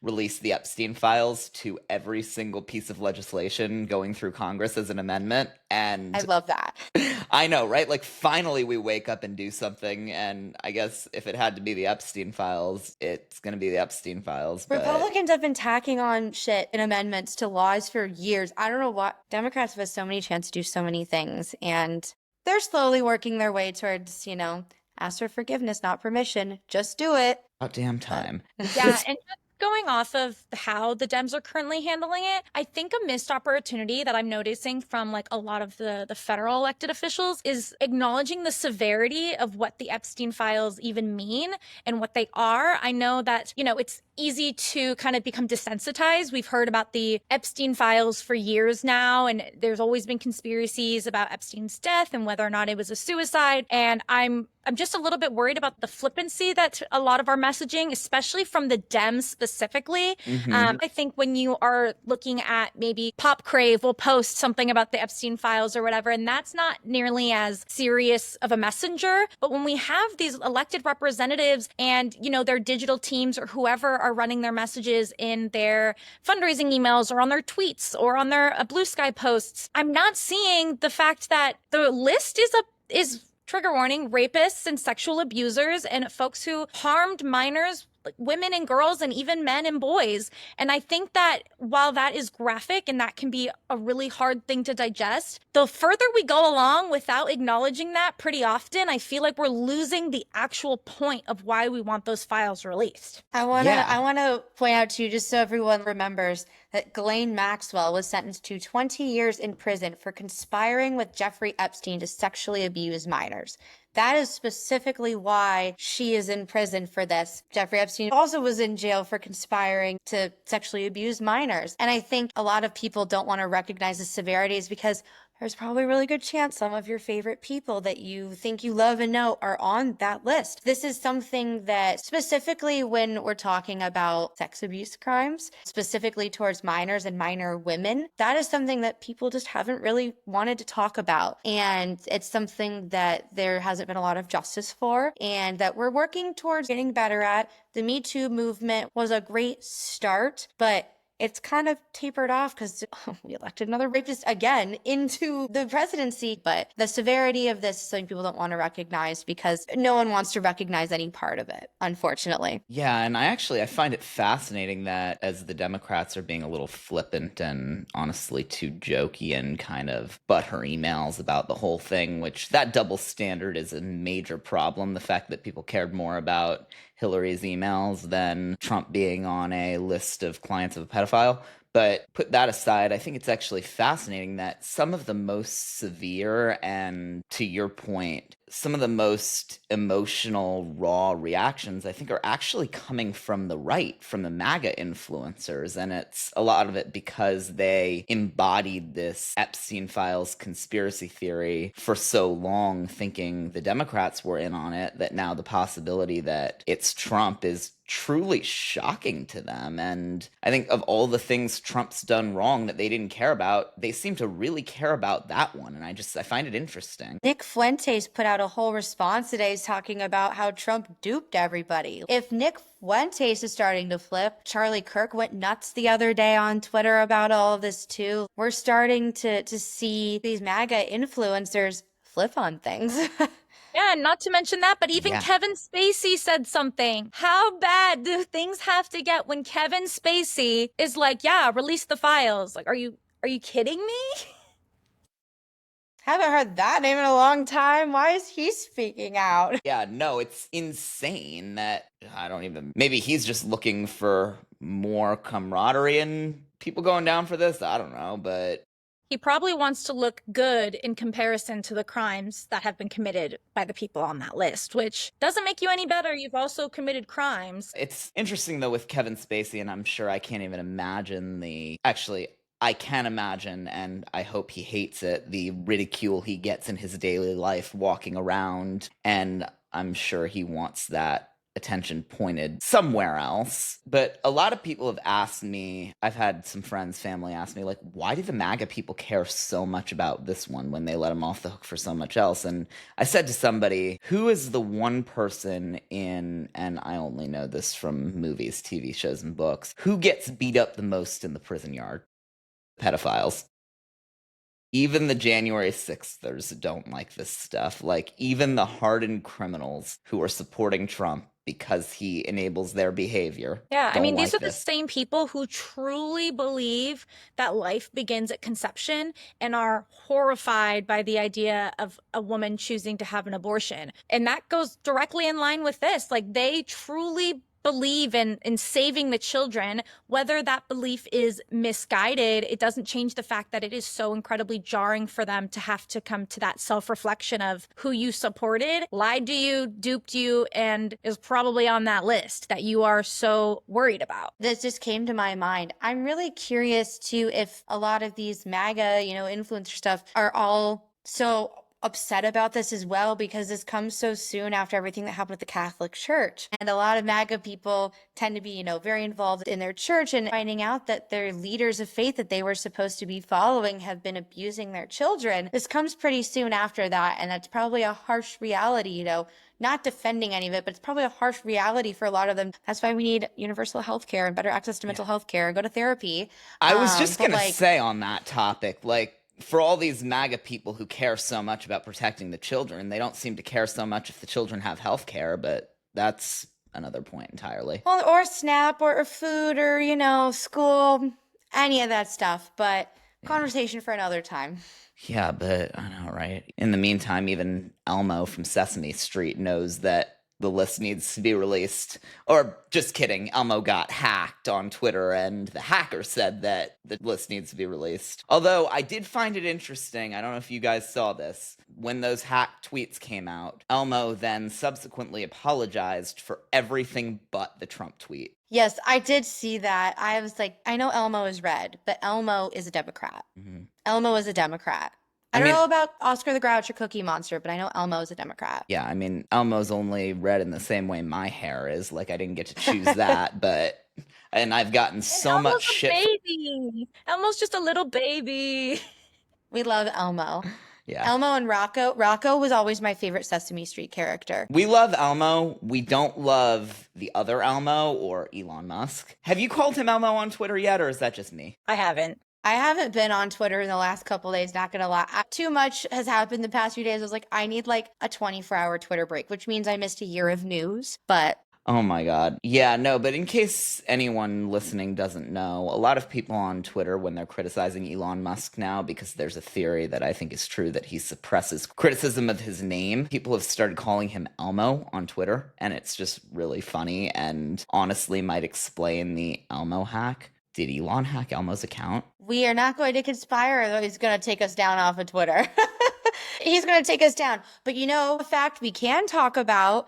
release the Epstein files to every single piece of legislation going through Congress as an amendment. And I love that. I know, right? Like, finally we wake up and do something. And I guess if it had to be the Epstein files, it's going to be the Epstein files. But Republicans have been tacking on shit in amendments to laws for years. I don't know what. Democrats have had so many chances to do so many things. And they're slowly working their way towards, ask for forgiveness, not permission. Just do it. about damn time. Yeah, and just going off of how the Dems are currently handling it, I think a missed opportunity that I'm noticing from like a lot of the federal elected officials is acknowledging the severity of what the Epstein files even mean and what they are. I know that, it's easy to kind of become desensitized. We've heard about the Epstein files for years now, and there's always been conspiracies about Epstein's death and whether or not it was a suicide. And I'm just a little bit worried about the flippancy that a lot of our messaging, especially from the Dems specifically. I think when you are looking at maybe Pop Crave will post something about the Epstein files or whatever, and that's not nearly as serious of a messenger. But when we have these elected representatives and, their digital teams or whoever are running their messages in their fundraising emails or on their tweets or on their Blue Sky posts, I'm not seeing the fact that the list is trigger warning, rapists and sexual abusers and folks who harmed minors, like women and girls and even men and boys. And I think that while that is graphic and that can be a really hard thing to digest, the further we go along without acknowledging that pretty often, I feel like we're losing the actual point of why we want those files released. I want to point out to you, just so everyone remembers, that Ghislaine Maxwell was sentenced to 20 years in prison for conspiring with Jeffrey Epstein to sexually abuse minors. That is specifically why she is in prison for this. Jeffrey Epstein also was in jail for conspiring to sexually abuse minors. And I think a lot of people don't want to recognize the severities because there's probably a really good chance some of your favorite people that you think you love and know are on that list. This is something that specifically when we're talking about sex abuse crimes, specifically towards minors and minor women, that is something that people just haven't really wanted to talk about. And it's something that there hasn't been a lot of justice for and that we're working towards getting better at. The Me Too movement was a great start, but it's kind of tapered off because we elected another rapist again into the presidency. But the severity of this is something people don't want to recognize because no one wants to recognize any part of it, unfortunately. Yeah, and I find it fascinating that as the Democrats are being a little flippant and honestly too jokey and kind of butt-her emails about the whole thing, which that double standard is a major problem. The fact that people cared more about Hillary's emails than Trump being on a list of clients of a pedophile. But put that aside, I think it's actually fascinating that some of the most severe and, to your point, some of the most emotional, raw reactions, I think, are actually coming from the right, from the MAGA influencers. And it's a lot of it because they embodied this Epstein files conspiracy theory for so long, thinking the Democrats were in on it, that now the possibility that it's Trump is truly shocking to them. And I think of all the things Trump's done wrong that they didn't care about, they seem to really care about that one. And I find it interesting. Nick Fuentes put out a whole response today talking about how Trump duped everybody. If Nick Fuentes is starting to flip, Charlie Kirk went nuts the other day on Twitter about all of this too. We're starting to see these MAGA influencers flip on things. Yeah, not to mention that, but even Yeah. Kevin Spacey said something. How bad do things have to get when Kevin Spacey is like, yeah, release the files? Like, are you kidding me? Haven't heard that name in a long time. Why is he speaking out? Yeah, no, it's insane that maybe he's just looking for more camaraderie and people going down for this. I don't know, but He probably wants to look good in comparison to the crimes that have been committed by the people on that list, which doesn't make you any better. You've also committed crimes. it's interesting though with Kevin Spacey, and I'm sure I can't even imagine I can imagine, and I hope he hates it, the ridicule he gets in his daily life walking around, and I'm sure he wants that attention pointed somewhere else. But a lot of people have asked me, I've had some friends, family ask me, like, why do the MAGA people care so much about this one when they let him off the hook for so much else? And I said to somebody, who is the one person in, and I only know this from movies, TV shows, and books, who gets beat up the most in the prison yard? Pedophiles. Even the January 6thers don't like this stuff. Like, even the hardened criminals who are supporting Trump because he enables their behavior. Yeah, I mean, these like are the same people who truly believe that life begins at conception and are horrified by the idea of a woman choosing to have an abortion. And that goes directly in line with this. Like, they truly believe in saving the children. Whether that belief is misguided, it doesn't change the fact that it is so incredibly jarring for them to have to come to that self-reflection of who you supported, lied to you, duped you, and is probably on that list that you are so worried about. This just came to my mind. I'm really curious too if a lot of these MAGA, influencer stuff are all so upset about this as well, because this comes so soon after everything that happened with the Catholic Church. And a lot of MAGA people tend to be, very involved in their church, and finding out that their leaders of faith that they were supposed to be following have been abusing their children. This comes pretty soon after that, and that's probably a harsh reality, not defending any of it, but it's probably a harsh reality for a lot of them. That's why we need universal health care and better access to mental health care and go to therapy. I was just going to say on that topic, for all these MAGA people who care so much about protecting the children, they don't seem to care so much if the children have health care, but that's another point entirely. Well, or SNAP or food or, school, any of that stuff, but conversation for another time. Yeah, but I know, right? In the meantime, even Elmo from Sesame Street knows that the list needs to be released. Or, just kidding, Elmo got hacked on Twitter, and the hacker said that the list needs to be released. Although, I did find it interesting, I don't know if you guys saw this, when those hacked tweets came out, Elmo then subsequently apologized for everything but the Trump tweet. Yes, I did see that. I was like, I know Elmo is red, but Elmo is a Democrat. Mm-hmm. Elmo is a Democrat. I don't know about Oscar the Grouch or Cookie Monster, but I know Elmo is a Democrat. Yeah, I mean, Elmo's only red in the same way my hair is. Like, I didn't get to choose that, and I've gotten so much shit. Baby. Elmo's just a little baby. We love Elmo. Yeah. Elmo and Rocco. Rocco was always my favorite Sesame Street character. We love Elmo. We don't love the other Elmo or Elon Musk. Have you called him Elmo on Twitter yet, or is that just me? I haven't. I haven't been on Twitter in the last couple days, not gonna lie. Too much has happened the past few days. I was like, I need a 24-hour Twitter break, which means I missed a year of news, but... Oh my God. Yeah, no, but in case anyone listening doesn't know, a lot of people on Twitter, when they're criticizing Elon Musk now, because there's a theory that I think is true that he suppresses criticism of his name, people have started calling him Elmo on Twitter, and it's just really funny and honestly might explain the Elmo hack. Did Elon hack Elmo's account? We are not going to conspire, though he's going to take us down off of Twitter. He's going to take us down. But a fact we can talk about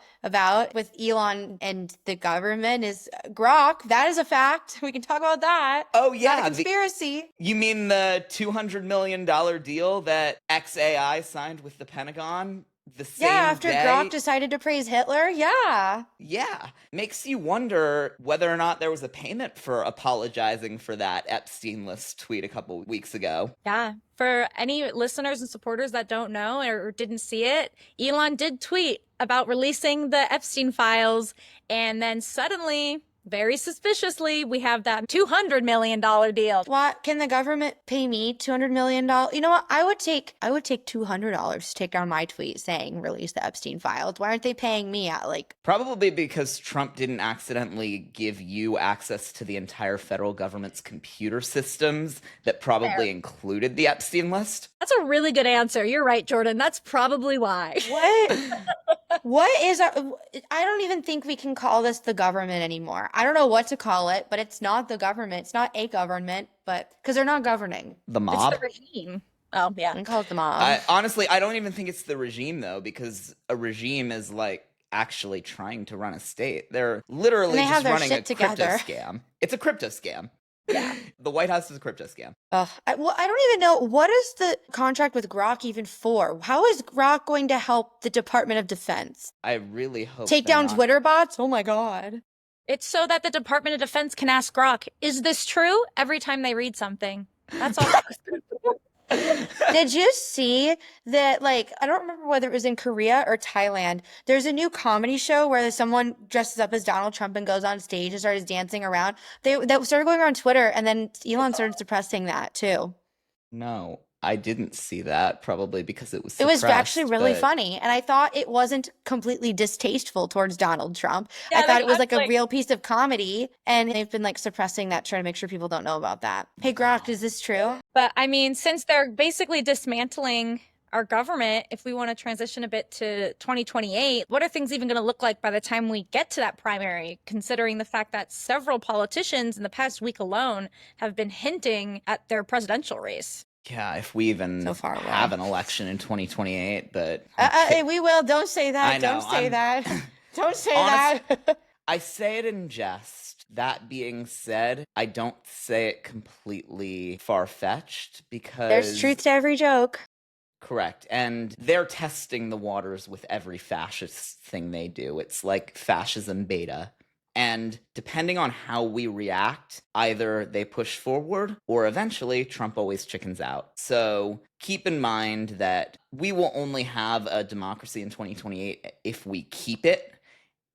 with Elon and the government is Grok. That is a fact. We can talk about that. Oh, yeah. Not a conspiracy. You mean the $200 million deal that XAI signed with the Pentagon? the same after day. Grok decided to praise Hitler. Yeah. Yeah. Makes you wonder whether or not there was a payment for apologizing for that Epstein list tweet a couple weeks ago. Yeah. For any listeners and supporters that don't know or didn't see it, Elon did tweet about releasing the Epstein files, and then suddenly, very suspiciously, we have that $200 million deal. What, can the government pay me $200 million? You know what? I would take $200 to take down my tweet saying release the Epstein files. Why aren't they paying me at like? Probably because Trump didn't accidentally give you access to the entire federal government's computer systems that probably included the Epstein list. That's a really good answer. You're right, Jordan. That's probably why. What? What is I don't even think we can call this the government anymore. I don't know what to call it, but it's not the government. It's not a government, but because they're not governing. The mob? It's the regime. Oh, yeah. I can call it the mob. Honestly, I don't even think it's the regime, though, because a regime is like actually trying to run a state. They're literally And they have just their running a shit crypto together. scam. It's a crypto scam. Yeah. The White House is a crypto scam. Ugh. I don't even know, what is the contract with Grok even for? How is Grok going to help the Department of Defense? I really hope Take they're down not- Twitter bots? Oh my God. It's so that the Department of Defense can ask Grok, is this true? Every time they read something. That's all. Did you see that, like, I don't remember whether it was in Korea or Thailand. There's a new comedy show where someone dresses up as Donald Trump and goes on stage and starts dancing around. That started going on Twitter, and then Elon started suppressing that too. No, I didn't see that, probably because it was It was suppressed, actually really but- funny, and I thought it wasn't completely distasteful towards Donald Trump. Yeah, I thought they it was act like a like- real piece of comedy, and they've been like suppressing that, trying to make sure people don't know about that. Hey Grok, is this true? But I mean, since they're basically dismantling our government, if we want to transition a bit to 2028, what are things even going to look like by the time we get to that primary, considering the fact that several politicians in the past week alone have been hinting at their presidential race? Yeah, if we even So far away. have an election in 2028, but We will. Don't say that. I know, Don't say I'm- that. Don't say Honest- that. I say it in jest. That being said, I don't say it completely far-fetched because There's truth to every joke. Correct. And they're testing the waters with every fascist thing they do. It's like fascism beta. And depending on how we react, either they push forward or eventually Trump always chickens out. So keep in mind that we will only have a democracy in 2028 if we keep it.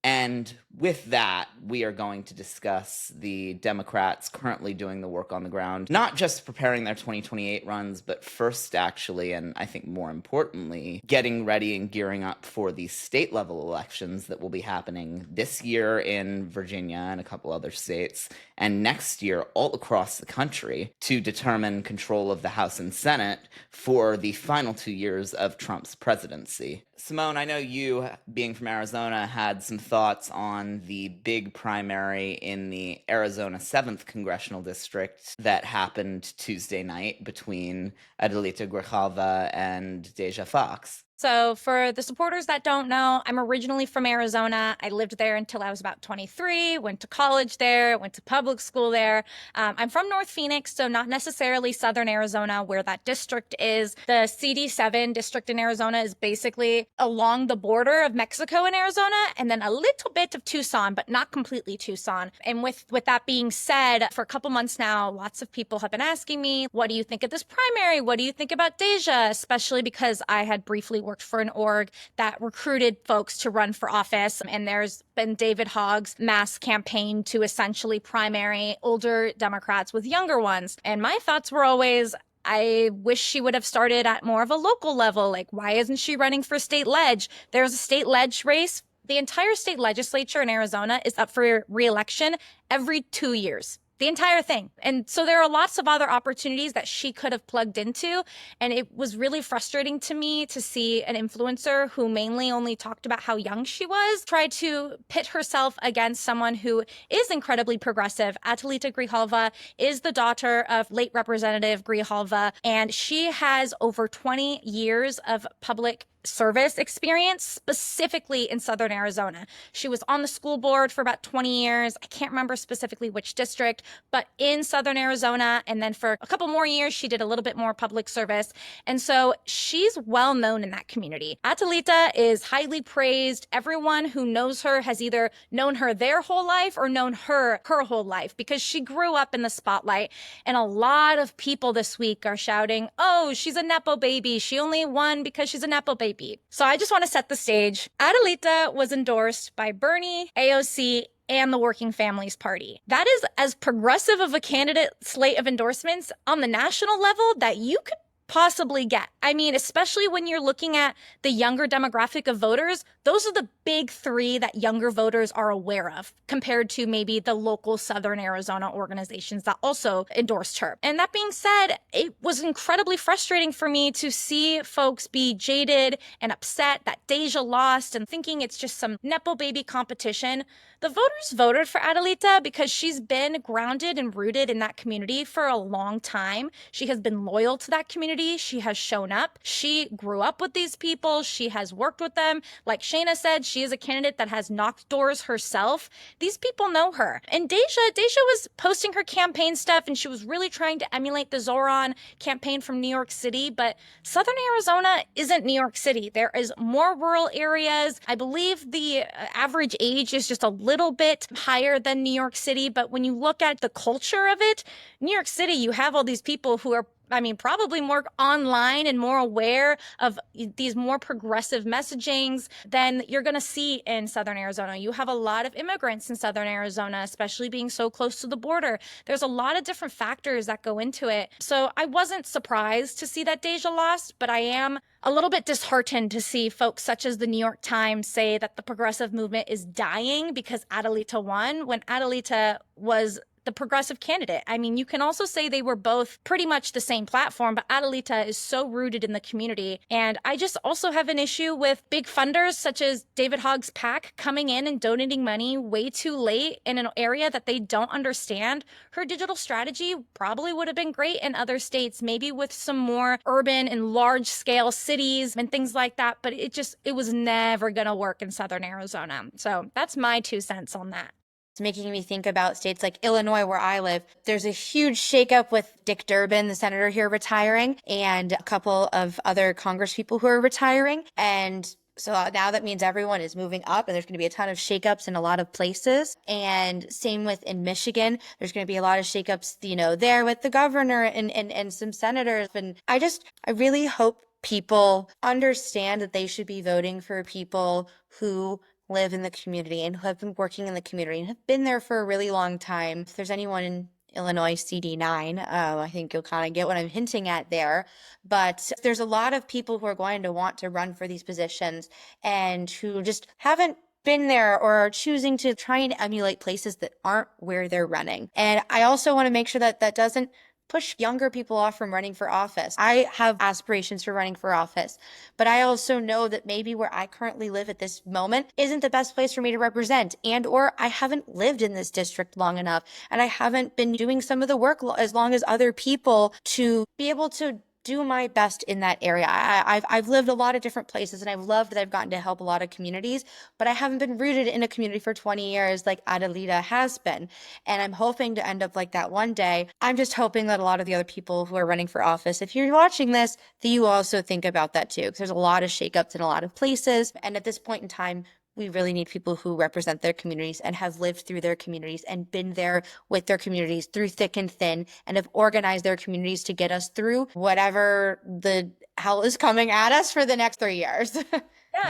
And with that, we are going to discuss the Democrats currently doing the work on the ground, not just preparing their 2028 runs, but first actually, and I think more importantly, getting ready and gearing up for the state level elections that will be happening this year in Virginia and a couple other states, and next year all across the country to determine control of the House and Senate for the final 2 years of Trump's presidency. Simone, I know you, being from Arizona, had some thoughts on the big primary in the Arizona 7th Congressional District that happened Tuesday night between Adelita Grijalva and Deja Fox. So for the supporters that don't know, I'm originally from Arizona. I lived there until I was about 23, went to college there, went to public school there. I'm from North Phoenix, so not necessarily Southern Arizona where that district is. The CD7 district in Arizona is basically along the border of Mexico and Arizona, and then a little bit of Tucson, but not completely Tucson. And with that being said, for a couple months now, lots of people have been asking me, what do you think of this primary? What do you think about Deja? Especially because I had briefly worked for an org that recruited folks to run for office. And there's been David Hogg's mass campaign to essentially primary older Democrats with younger ones. And my thoughts were always, I wish she would have started at more of a local level. Like, why isn't she running for state ledge? There's a state ledge race. The entire state legislature in Arizona is up for re-election every 2 years. The entire thing. And so there are lots of other opportunities that she could have plugged into. And it was really frustrating to me to see an influencer who mainly only talked about how young she was try to pit herself against someone who is incredibly progressive. Adelita Grijalva is the daughter of late Representative Grijalva, and she has over 20 years of public service experience, specifically in Southern Arizona. She was on the school board for about 20 years. I can't remember specifically which district, but in Southern Arizona. And then for a couple more years, she did a little bit more public service. And so she's well known in that community. Adelita is highly praised. Everyone who knows her has either known her their whole life or known her whole life, because she grew up in the spotlight. And a lot of people this week are shouting, oh, she's a Nepo baby. She only won because she's a Nepo baby. So I just want to set the stage. Adelita was endorsed by Bernie, AOC, and the Working Families Party. That is as progressive of a candidate slate of endorsements on the national level that you could possibly get. I mean, especially when you're looking at the younger demographic of voters, those are the big three that younger voters are aware of compared to maybe the local Southern Arizona organizations that also endorsed her. And that being said, it was incredibly frustrating for me to see folks be jaded and upset that Deja lost and thinking it's just some Nepo baby competition. The voters voted for Adelita because she's been grounded and rooted in that community for a long time. She has been loyal to that community. She has shown up. She grew up with these people. She has worked with them. Like Shayna said, she is a candidate that has knocked doors herself. These people know her. And Deja was posting her campaign stuff, and she was really trying to emulate the Zoran campaign from New York City. But Southern Arizona isn't New York City. There is more rural areas. I believe the average age is just a little bit higher than New York City. But when you look at the culture of it, New York City, you have all these people who are probably more online and more aware of these more progressive messagings than you're going to see in Southern Arizona. You have a lot of immigrants in Southern Arizona, especially being so close to the border. There's a lot of different factors that go into it. So I wasn't surprised to see that Deja lost, but I am a little bit disheartened to see folks such as the New York Times say that the progressive movement is dying because Adelita won, when Adelita was the progressive candidate. I mean, you can also say they were both pretty much the same platform, but Adelita is so rooted in the community. And I just also have an issue with big funders such as David Hogg's PAC coming in and donating money way too late in an area that they don't understand. Her digital strategy probably would have been great in other states, maybe with some more urban and large scale cities and things like that. But it was never going to work in Southern Arizona. So that's my 2 cents on that. It's making me think about states like Illinois, where I live. There's a huge shakeup with Dick Durbin, the senator here, retiring, and a couple of other Congress people who are retiring. And so now that means everyone is moving up, and there's going to be a ton of shakeups in a lot of places. And same with in Michigan, there's going to be a lot of shakeups, there with the governor and some senators. And I really hope people understand that they should be voting for people who live in the community and who have been working in the community and have been there for a really long time. If there's anyone in Illinois CD9, I think you'll kind of get what I'm hinting at there. But there's a lot of people who are going to want to run for these positions and who just haven't been there or are choosing to try and emulate places that aren't where they're running. And I also want to make sure that that doesn't push younger people off from running for office. I have aspirations for running for office, but I also know that maybe where I currently live at this moment isn't the best place for me to represent, or I haven't lived in this district long enough, and I haven't been doing some of the work as long as other people to be able to do my best in that area. I've lived a lot of different places, and I've loved that I've gotten to help a lot of communities, but I haven't been rooted in a community for 20 years like Adelita has been. And I'm hoping to end up like that one day. I'm just hoping that a lot of the other people who are running for office, if you're watching this, that you also think about that too, because there's a lot of shakeups in a lot of places. And at this point in time, we really need people who represent their communities and have lived through their communities and been there with their communities through thick and thin and have organized their communities to get us through whatever the hell is coming at us for the next 3 years.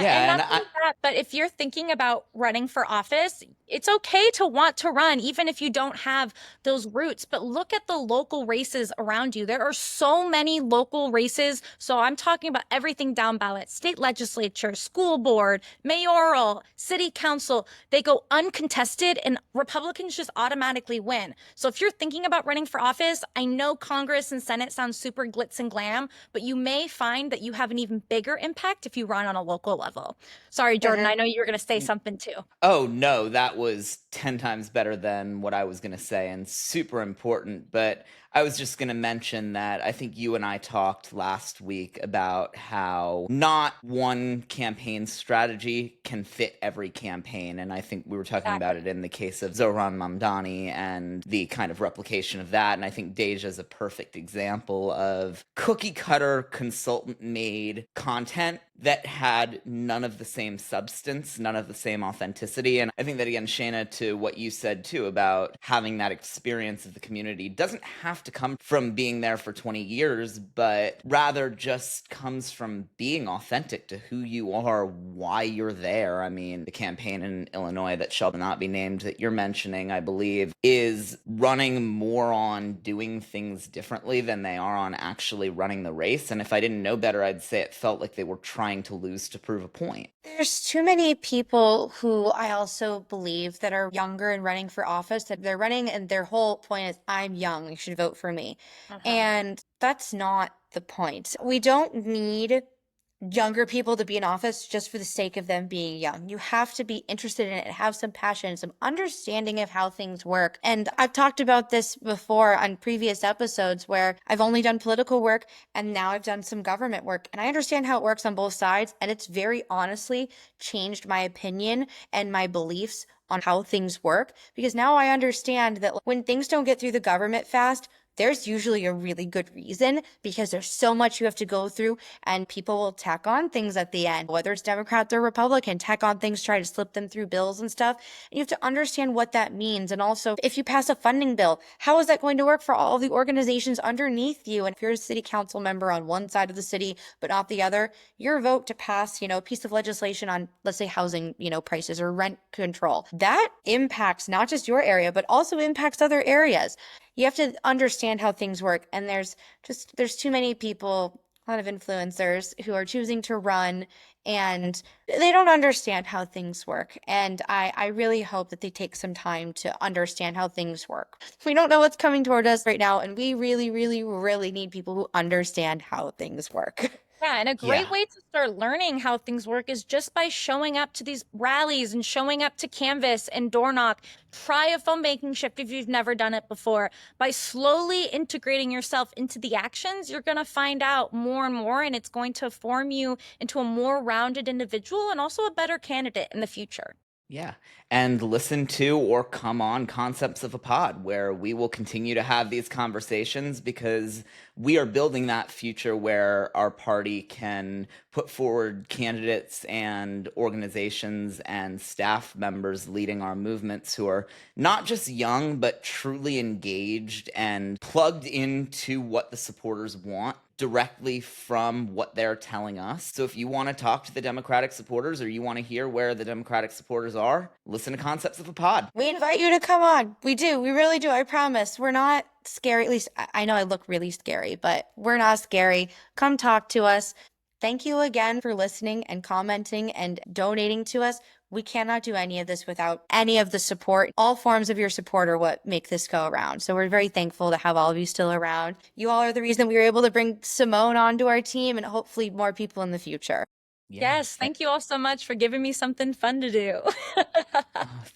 Yeah, and not only that, but if you're thinking about running for office, it's okay to want to run, even if you don't have those roots. But look at the local races around you. There are so many local races. So I'm talking about everything down ballot: state legislature, school board, mayoral, city council. They go uncontested, and Republicans just automatically win. So if you're thinking about running for office, I know Congress and Senate sound super glitz and glam, but you may find that you have an even bigger impact if you run on a local level. Sorry, Jordan, I know you were going to say something too. Oh, no, that was 10 times better than what I was going to say and super important. But I was just going to mention that I think you and I talked last week about how not one campaign strategy can fit every campaign. And I think we were talking about it in the case of Zohran Mamdani and the kind of replication of that. And I think Deja is a perfect example of cookie cutter consultant made content that had none of the same substance, none of the same authenticity. And I think that, again, Shayna, to what you said too about having that experience of the community doesn't have to come from being there for 20 years, but rather just comes from being authentic to who you are, why you're there. I mean, the campaign in Illinois that shall not be named that you're mentioning, I believe, is running more on doing things differently than they are on actually running the race. And if I didn't know better, I'd say it felt like they were trying to lose to prove a point. There's too many people who I also believe that are younger and running for office, that they're running and their whole point is, I'm young, you should vote for me. And that's not the point. We don't need younger people to be in office just for the sake of them being young. You have to be interested in it, have some passion, some understanding of how things work. And I've talked about this before on previous episodes where I've only done political work and now I've done some government work. And I understand how it works on both sides. And it's very honestly changed my opinion and my beliefs on how things work, because now I understand that when things don't get through the government fast, there's usually a really good reason, because there's so much you have to go through and people will tack on things at the end, whether it's Democrat or Republican, tack on things, try to slip them through bills and stuff. And you have to understand what that means. And also, if you pass a funding bill, how is that going to work for all the organizations underneath you? And if you're a city council member on one side of the city, but not the other, your vote to pass, a piece of legislation on, let's say, housing, prices or rent control, that impacts not just your area, but also impacts other areas. You have to understand how things work. And there's too many people, a lot of influencers who are choosing to run and they don't understand how things work. And I really hope that they take some time to understand how things work. We don't know what's coming toward us right now. And we really, really, really need people who understand how things work. Yeah, and a great way to start learning how things work is just by showing up to these rallies and showing up to canvass and door knock. Try a phone banking shift if you've never done it before. By slowly integrating yourself into the actions, you're going to find out more and more, and it's going to form you into a more rounded individual and also a better candidate in the future. Yeah. And listen to or come on Concepts of a Pod, where we will continue to have these conversations because we are building that future where our party can put forward candidates and organizations and staff members leading our movements who are not just young, but truly engaged and plugged into what the supporters want directly from what they're telling us. So if you want to talk to the Democratic supporters or you want to hear where the Democratic supporters are, listen to Concepts of a Pod. We invite you to come on. We do. We really do. I promise. We're not scary. At least I know I look really scary, but we're not scary. Come talk to us. Thank you again for listening and commenting and donating to us. We cannot do any of this without any of the support. All forms of your support are what make this go around. So we're very thankful to have all of you still around. You all are the reason we were able to bring Simone onto our team and hopefully more people in the future. Yes, thank you all so much for giving me something fun to do.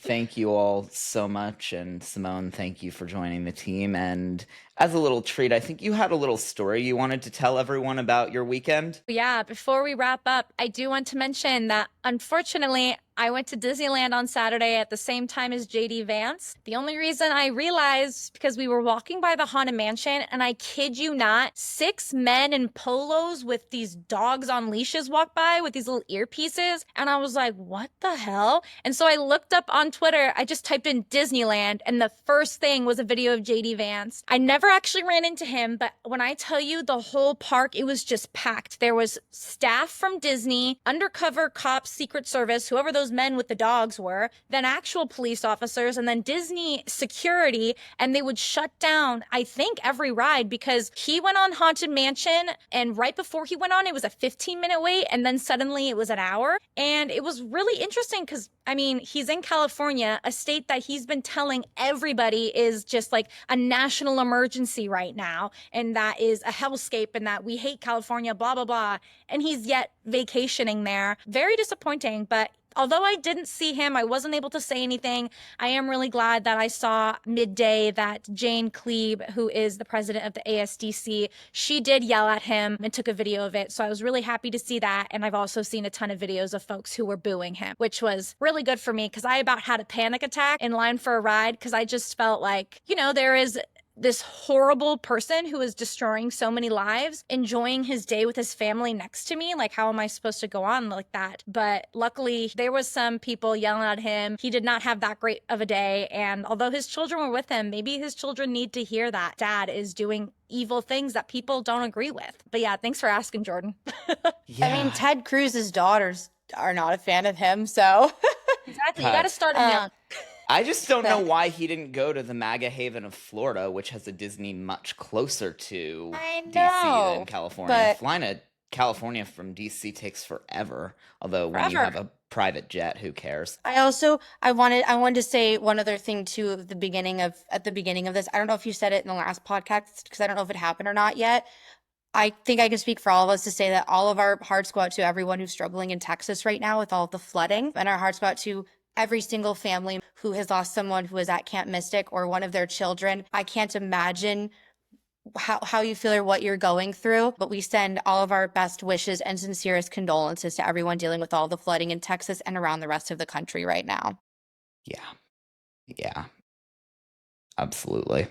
Thank you all so much. And Simone, thank you for joining the team. And as a little treat, I think you had a little story you wanted to tell everyone about your weekend. Yeah, before we wrap up, I do want to mention that unfortunately, I went to Disneyland on Saturday at the same time as JD Vance. The only reason I realized because we were walking by the Haunted Mansion, and I kid you not, 6 men in polos with these dogs on leashes walked by with these little earpieces. And I was like, what the hell? And so I looked up on Twitter, I just typed in Disneyland, and the first thing was a video of JD Vance. I never actually ran into him, but when I tell you the whole park, it was just packed. There was staff from Disney, undercover cops, Secret Service, whoever those men with the dogs were, then actual police officers, and then Disney security, and they would shut down, I think, every ride because he went on Haunted Mansion, and right before he went on, it was a 15-minute wait, and then suddenly it was an hour. And it was really interesting because, I mean, he's in California, a state that he's been telling everybody is just like a national emergency right now, and that is a hellscape, and that we hate California, blah, blah, blah. And he's yet vacationing there. Very disappointing, but although I didn't see him, I wasn't able to say anything. I am really glad that I saw midday that Jane Kleeb, who is the president of the ASDC, she did yell at him and took a video of it. So I was really happy to see that. And I've also seen a ton of videos of folks who were booing him, which was really good for me because I about had a panic attack in line for a ride because I just felt like, there is this horrible person who is destroying so many lives, enjoying his day with his family next to me. Like, how am I supposed to go on like that? But luckily, there was some people yelling at him. He did not have that great of a day. And although his children were with him, maybe his children need to hear that dad is doing evil things that people don't agree with. But yeah, thanks for asking, Jordan. Yeah. I mean, Ted Cruz's daughters are not a fan of him, so. Exactly. You got to start him young. I just don't know why he didn't go to the MAGA haven of Florida, which has a Disney much closer to DC than California. but- Flying to California from DC takes forever. Although when you have a private jet, who cares? I wanted to say one other thing too at the beginning of this. I don't know if you said it in the last podcast because I don't know if it happened or not yet. I think I can speak for all of us to say that all of our hearts go out to everyone who's struggling in Texas right now with all of the flooding, and our hearts go out to every single family who has lost someone who is at Camp Mystic or one of their children. I can't imagine how you feel or what you're going through, but we send all of our best wishes and sincerest condolences to everyone dealing with all the flooding in Texas and around the rest of the country right now. Yeah. Absolutely.